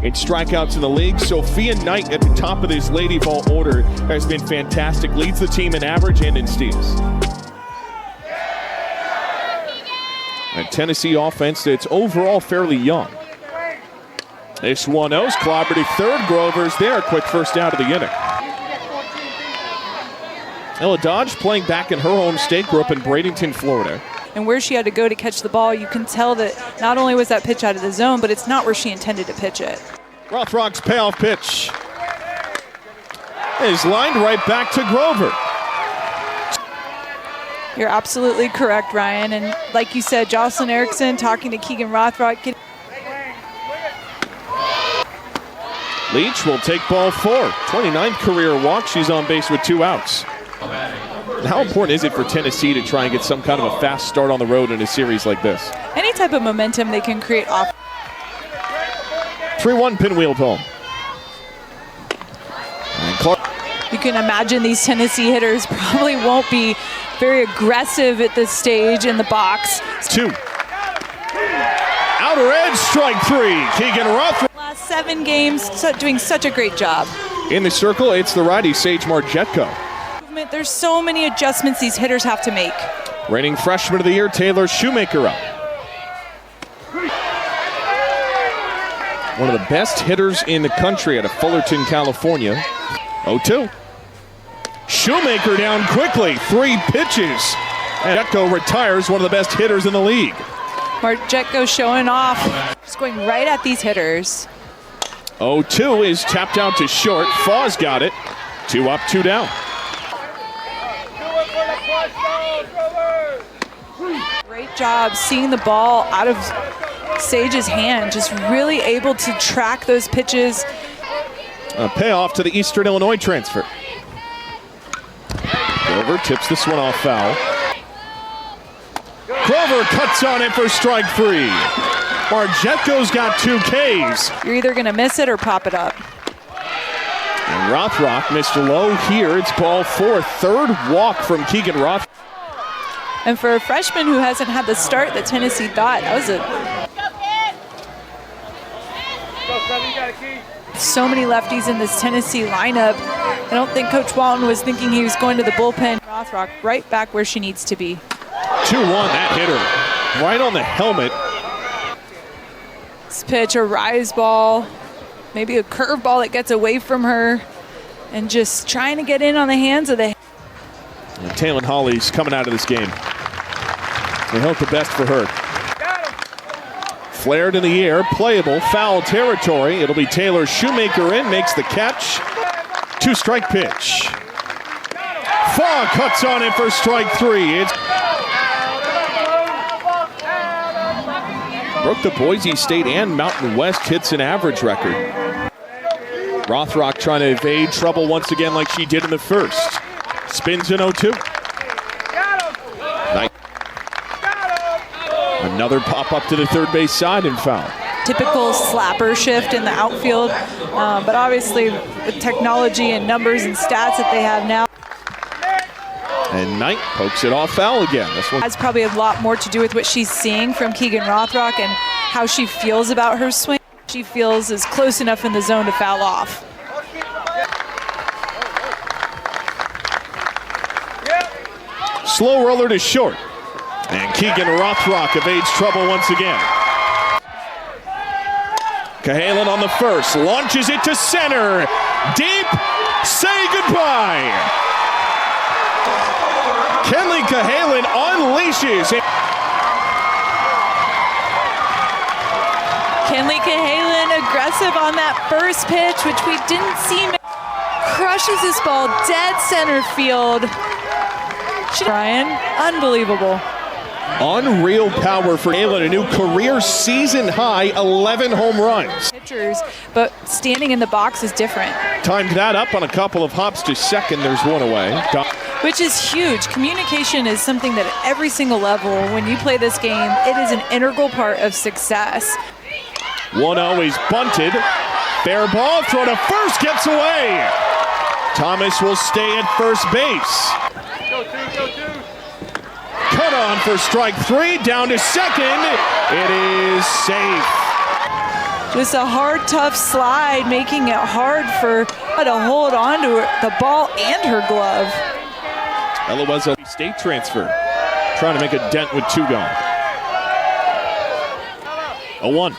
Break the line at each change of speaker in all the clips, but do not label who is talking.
in strikeouts in the league. Sophia Knight at the top of this Lady Ball order has been fantastic. Leads the team in average and in steals. A Tennessee offense that's overall fairly young. This 1-0's clobbered to third. Grover's there. Quick first out of the inning. Ella Dodge playing back in her home state, grew up in Bradenton, Florida.
And where she had to go to catch the ball, you can tell that not only was that pitch out of the zone, but it's not where she intended to pitch it.
Rothrock's payoff pitch is lined right back to Grover.
You're absolutely correct, Ryan. And like you said, Jocelyn Erickson talking to Keegan Rothrock.
Leach will take ball 4. 29th career walk. She's on base with 2 outs. How important is it for Tennessee to try and get some kind of a fast start on the road in a series like this?
Any type of momentum they can create off.
3-1 pinwheeled home. And Clark.
You can imagine these Tennessee hitters probably won't be very aggressive at this stage in the box.
2. Outer edge, strike 3. Keegan Rothrock.
Last 7 games, doing such a great job.
In the circle, it's the righty, Sage Margetko.
There's so many adjustments these hitters have to make.
Reigning freshman of the year, Taylor Shoemaker up. One of the best hitters in the country out of Fullerton, California. 0-2. Shoemaker down quickly, 3 pitches. And Margetko retires, one of the best hitters in the league.
Margetko showing off, just going right at these hitters.
0-2 is tapped out to short. Faw's got it. 2 up, 2 down.
Great job seeing the ball out of Sage's hand, just really able to track those pitches.
A payoff to the Eastern Illinois transfer. Grover tips this one off foul. Grover cuts on it for strike 3. Margetko's got 2 Ks.
You're either going to miss it or pop it up.
And Rothrock missed low here. It's ball 4. 3rd walk from Keegan Rothrock.
And for a freshman who hasn't had the start that Tennessee thought, that was so many lefties in this Tennessee lineup. I don't think Coach Walton was thinking he was going to the bullpen. Rothrock right back where she needs to be.
2-1, that hitter. Right on the helmet.
This pitch, a rise ball, maybe a curveball that gets away from her, and just trying to get in on the hands of the.
And Taylor Holly's coming out of this game. We hope the best for her. Flared in the air, playable, foul territory. It'll be Taylor Shoemaker in, makes the catch. 2-strike pitch. Faw cuts on it for strike 3. It's broke the Boise State and Mountain West hits and average record. Rothrock trying to evade trouble once again like she did in the first. Spins in 0-2. Nice. Another pop up to the third base side and foul.
Typical slapper shift in the outfield, but obviously with technology and numbers and stats that they have now.
And Knight pokes it off foul again. This one
has probably a lot more to do with what she's seeing from Keegan Rothrock and how she feels about her swing. She feels is close enough in the zone to foul off.
Slow roller to short. And Keegan Rothrock evades trouble once again. Cahalan on the first, launches it to center. Deep, say goodbye. Kenley Cahalan unleashes.
Kenley Cahalan aggressive on that first pitch, which we didn't see. Crushes this ball dead center field. Brian, unbelievable.
Unreal power for Cahalan, a new career season high 11 home runs.
Pitchers, but standing in the box is different.
Timed that up on a couple of hops to second. There's one away.
Which is huge. Communication is something that at every single level, when you play this game, it is an integral part of success.
1-0 is bunted. Fair ball, throw to first, gets away. Thomas will stay at first base. Cut on for strike 3, down to second. It is safe.
Just a hard, tough slide, making it hard for her to hold on to the ball and her glove.
Ella was a state transfer, trying to make a dent with 2 gone. 0-1.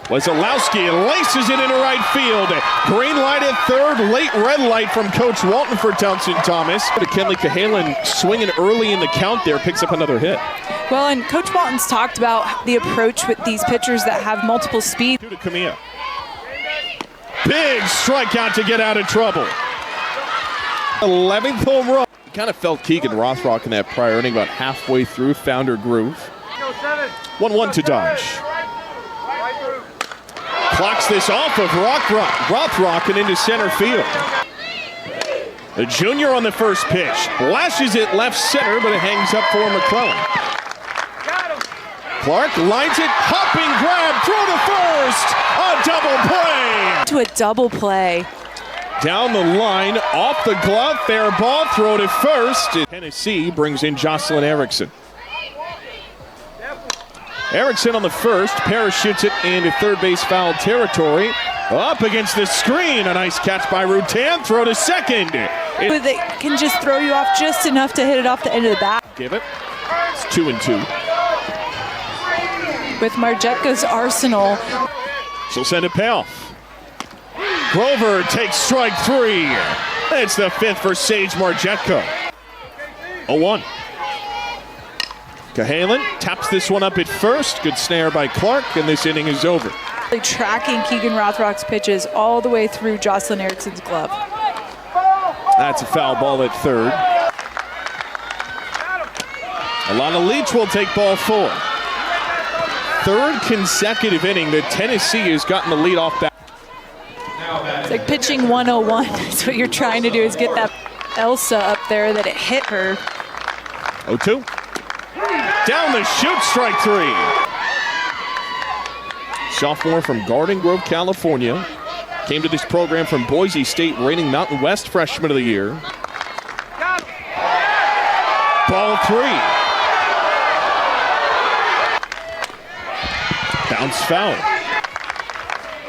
Wesolowski laces it into right field. Green light at third, late red light from Coach Walton for Townsend Thomas. Kenley Cahalan swinging early in the count there, picks up another hit.
Well, and Coach Walton's talked about the approach with these pitchers that have multiple speed.
To Camilla. Big strikeout to get out of trouble. 11th home run. You kind of felt Keegan Rothrock in that prior inning, about halfway through, found her groove. 1-1 to Dodge. Clocks this off of Rothrock and into center field. The junior on the first pitch. Lashes it left center, but it hangs up for McClellan. Clark lines it, hopping grab, throw to first, a double play.
To a double play.
Down the line, off the glove, fair ball, throw to first. Tennessee brings in Jocelyn Erickson. Erickson on the first, parachutes it into third base foul territory. Up against the screen, a nice catch by Rutan, throw to second.
They can just throw you off just enough to hit it off the end of the bat.
Give it, it's 2-2.
With Marjetka's arsenal.
She'll send a payoff. Grover takes strike 3. It's the 5th for Sage Marjetka. 0-1. Cahalan taps this one up at first. Good snare by Clark, and this inning is over.
Tracking Keegan Rothrock's pitches all the way through Jocelyn Erickson's glove.
That's a foul ball at third. Alana Leach will take ball 4. Third consecutive inning that Tennessee has gotten the lead off back.
It's like pitching 101. That's what you're trying to do, is get that Elsa up there that it hit her.
0-2. Down the chute, strike 3. Sophomore from Garden Grove, California. Came to this program from Boise State, reigning Mountain West Freshman of the Year. Ball 3. Bounce foul.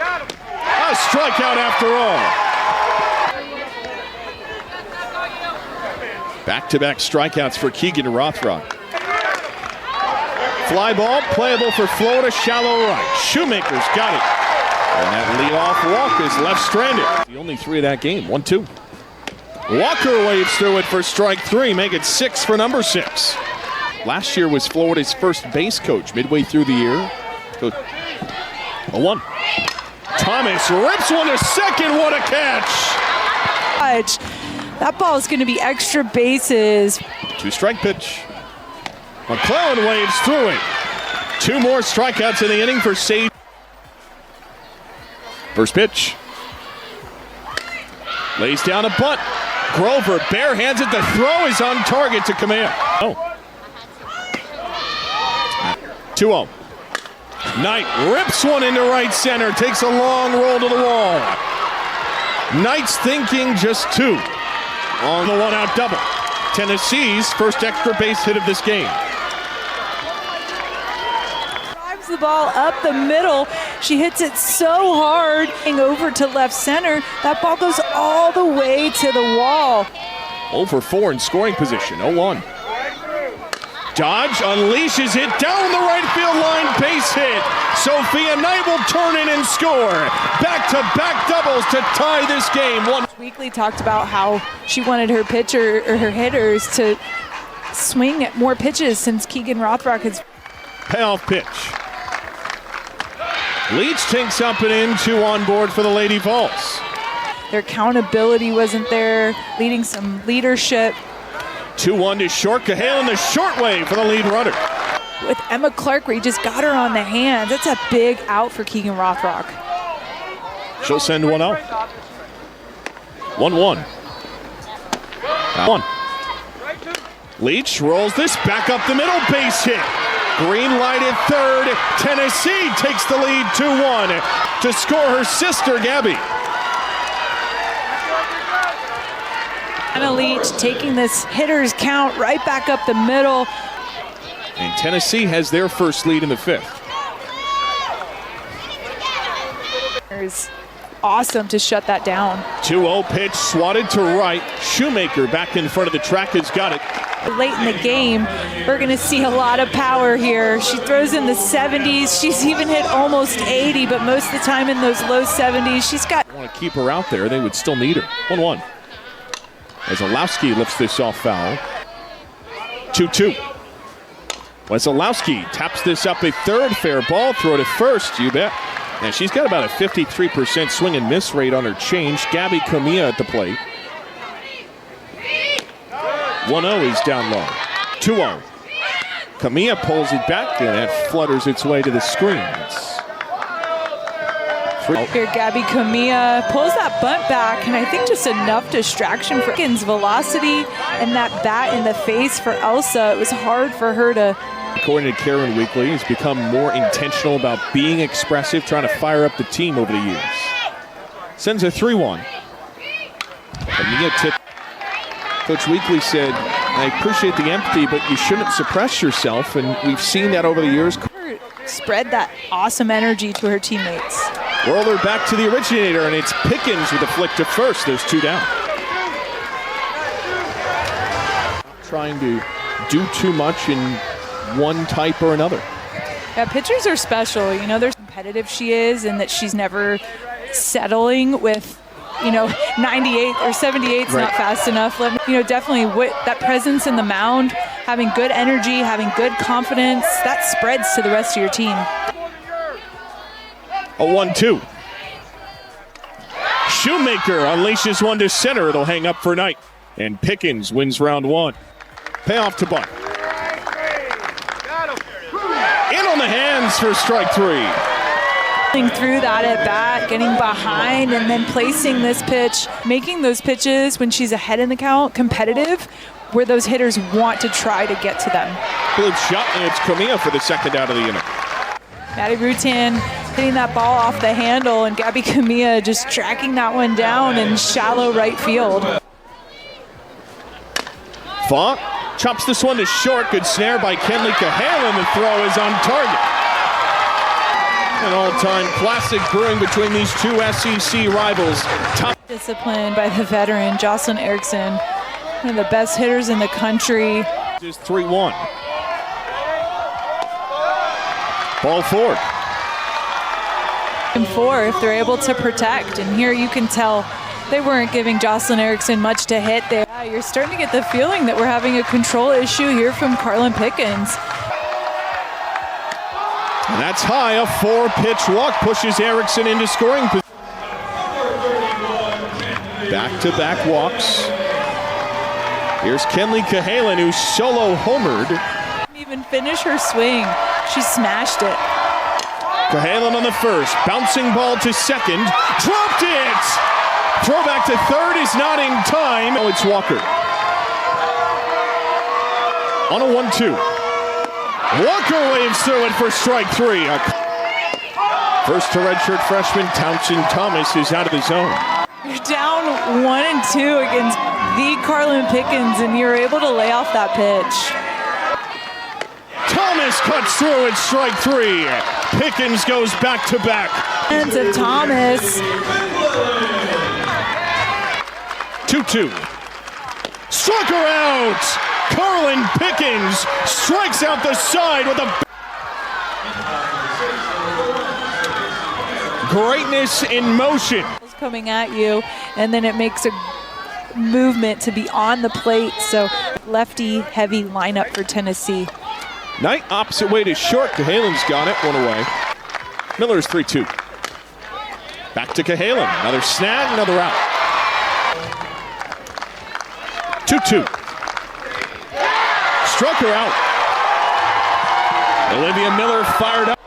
A strikeout after all. Back-to-back strikeouts for Keegan Rothrock. Fly ball, playable for Florida, shallow right. Shoemaker's got it. And that leadoff walk is left stranded. The only 3 of that game, 1-2. Walker waves through it for strike 3, make it 6 for number 6. Last year was Florida's first base coach midway through the year. 0-1. Thomas rips one to second, what a catch!
That ball is going to be extra bases.
2-strike pitch. McClellan waves through it. 2 more strikeouts in the inning for Sage. First pitch. Lays down a bunt. Grover barehands it. The throw is on target to Kamea. 2-0. Knight rips one into right center. Takes a long roll to the wall. Knight's thinking just 2 on the 1-out double. Tennessee's first extra base hit of this game.
Drives the ball up the middle. She hits it so hard, over to left center. That ball goes all the way to the wall.
0-for-4 in scoring position. 0-1. Dodge unleashes it down the right field line, base hit. Sophia Knight will turn in and score. Back-to-back doubles to tie this game.
Weekly talked about how she wanted her pitcher or her hitters to swing at more pitches since Keegan Rothrock has.
Payoff pitch. Leach takes up and in, 2 on board for the Lady Vols.
Their accountability wasn't there, leading some leadership.
2-1 to short. Cahalan the short way for the lead runner.
With Emma Clark, where he just got her on the hands, that's a big out for Keegan Rothrock.
She'll send one out. 1-1. 1. Leach rolls this back up the middle, base hit. Green light at third. Tennessee takes the lead 2-1 to score her sister, Gabby.
Anna Leach taking this hitter's count right back up the middle.
And Tennessee has their first lead in the 5th.
is awesome to shut that down.
2-0 pitch swatted to right. Shoemaker back in front of the track has got it.
Late in the game, we're going to see a lot of power here. She throws in the 70s. She's even hit almost 80, but most of the time in those low 70s. She's got...
Want to keep her out there. They would still need her. 1-1. As Wesolowski lifts this off foul. 2-2. Wesolowski taps this up a third. Fair ball. Throw to first. You bet. And she's got about a 53% swing and miss rate on her change. Gabby Camilla at the plate. 1-0 is down low. 2-0. Camilla pulls it back, and that flutters its way to the screens.
Here, Gabby Camilla pulls that bunt back, and I think just enough distraction for Pickens' velocity and that bat in the face for Elsa. It was hard for her to...
According to Karen Weekly, he's become more intentional about being expressive, trying to fire up the team over the years. Sends a 3-1. Camilla tip. Coach Weekly said, I appreciate the empathy, but you shouldn't suppress yourself, and we've seen that over the years.
Spread that awesome energy to her teammates.
Whirl her back to the originator, and it's Pickens with a flick to first. There's 2 down. Trying to do too much in one type or another.
Yeah, pitchers are special. You know, there's competitive she is, and that she's never settling with, 98 or 78's not fast enough. Definitely that presence in the mound, having good energy, having good confidence, that spreads to the rest of your team.
A 1-2. Shoemaker unleashes one to center. It'll hang up for night. And Pickens wins round 1. Payoff to bunt. In on the hands for strike 3.
Through that at bat, getting behind, and then placing this pitch, making those pitches when she's ahead in the count competitive, where those hitters want to try to get to them.
Good shot, and it's Camilla for the second out of the inning.
Maddie Rutan hitting that ball off the handle, and Gabby Camilla just tracking that one down in shallow right field.
Falk chops this one to short. Good snare by Kenley Cahalan. The throw is on target. An all-time classic brewing between these two SEC rivals. Top
discipline by the veteran Jocelyn Erickson, one of the best hitters in the country.
Is 3-1. Ball forward.
And 4 if they're able to protect. And here you can tell they weren't giving Jocelyn Erickson much to hit there. Yeah, you're starting to get the feeling that we're having a control issue here from Carlin Pickens.
And that's high. A 4-pitch walk pushes Erickson into scoring position. Back-to-back walks. Here's Kenley Cahalan, who solo homered.
Didn't even finish her swing. She smashed it.
Cahalan on the first. Bouncing ball to second. Dropped it! Throw back to third is not in time. Oh, it's Walker. On a 1-2. Walker waves through it for strike 3. First to redshirt freshman Townsend Thomas is out of the zone.
You're down 1 and 2 against the Carlin Pickens, and you're able to lay off that pitch.
Thomas cuts through at strike 3. Pickens goes back to back.
Hands of Thomas.
2-2. Struck her out. Carlin Pickens strikes out the side with a greatness in motion.
Coming at you, and then it makes a movement to be on the plate. So lefty heavy lineup for Tennessee.
Knight opposite way to short. Cahalan's got it, one away. Miller's 3-2. Back to Cahalan. Another snag, another out. 2-2. Struck her out. Olivia Miller fired up.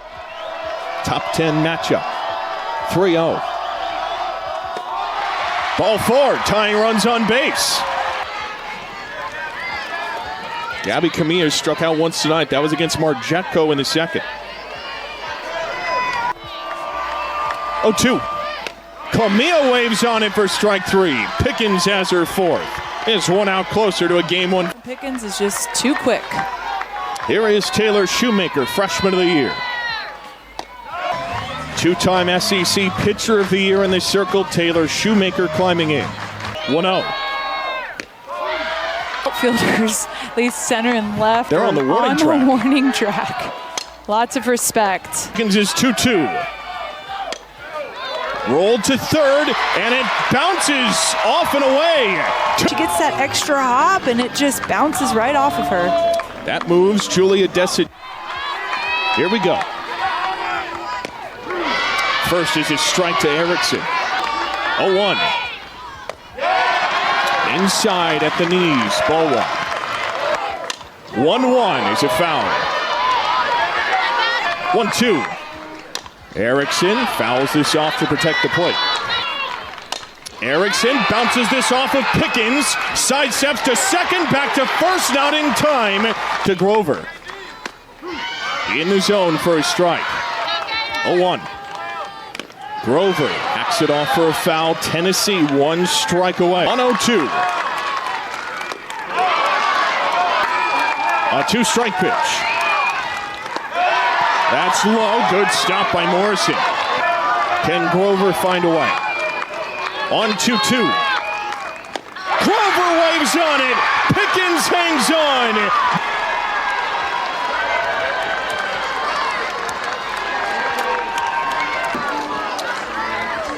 Top 10 matchup. 3-0. Ball forward. Tying runs on base. Gabby Camilla struck out once tonight. That was against Marjetko in the second. 0-2. Camilla waves on it for strike 3. Pickens has her 4th. It's 1 out closer to a game 1.
Pickens is just too quick.
Here is Taylor Shoemaker, freshman of the year. Two-time SEC Pitcher of the Year in the circle, Taylor Shoemaker climbing in. 1-0.
Outfielders, at least center and left.
They're on the warning
track. Lots of respect.
Pickens is 2-2. Rolled to third, and it bounces off and away.
She gets that extra hop, and it just bounces right off of her.
That moves Julia Dessett. Here we go. First is a strike to Erickson. 0-1. Inside at the knees, ball one. 1-1 is a foul. 1-2. Erickson fouls this off to protect the plate. Erickson bounces this off of Pickens, sidesteps to second, back to first, not in time to Grover. In the zone for a strike. 0-1. Grover hacks it off for a foul. Tennessee 1 strike away. 1-0-2. A 2-strike pitch. That's low. Good stop by Morrison. Can Grover find a way? On 2-2. Grover waves on it. Pickens hangs on.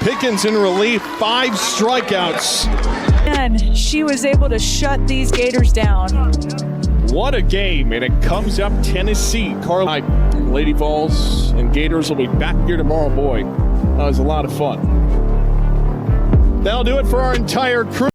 Pickens in relief, 5 strikeouts.
And she was able to shut these Gators down.
What a game, and it comes up Tennessee. Lady Vols and Gators will be back here tomorrow. Boy, that was a lot of fun. That'll do it for our entire crew.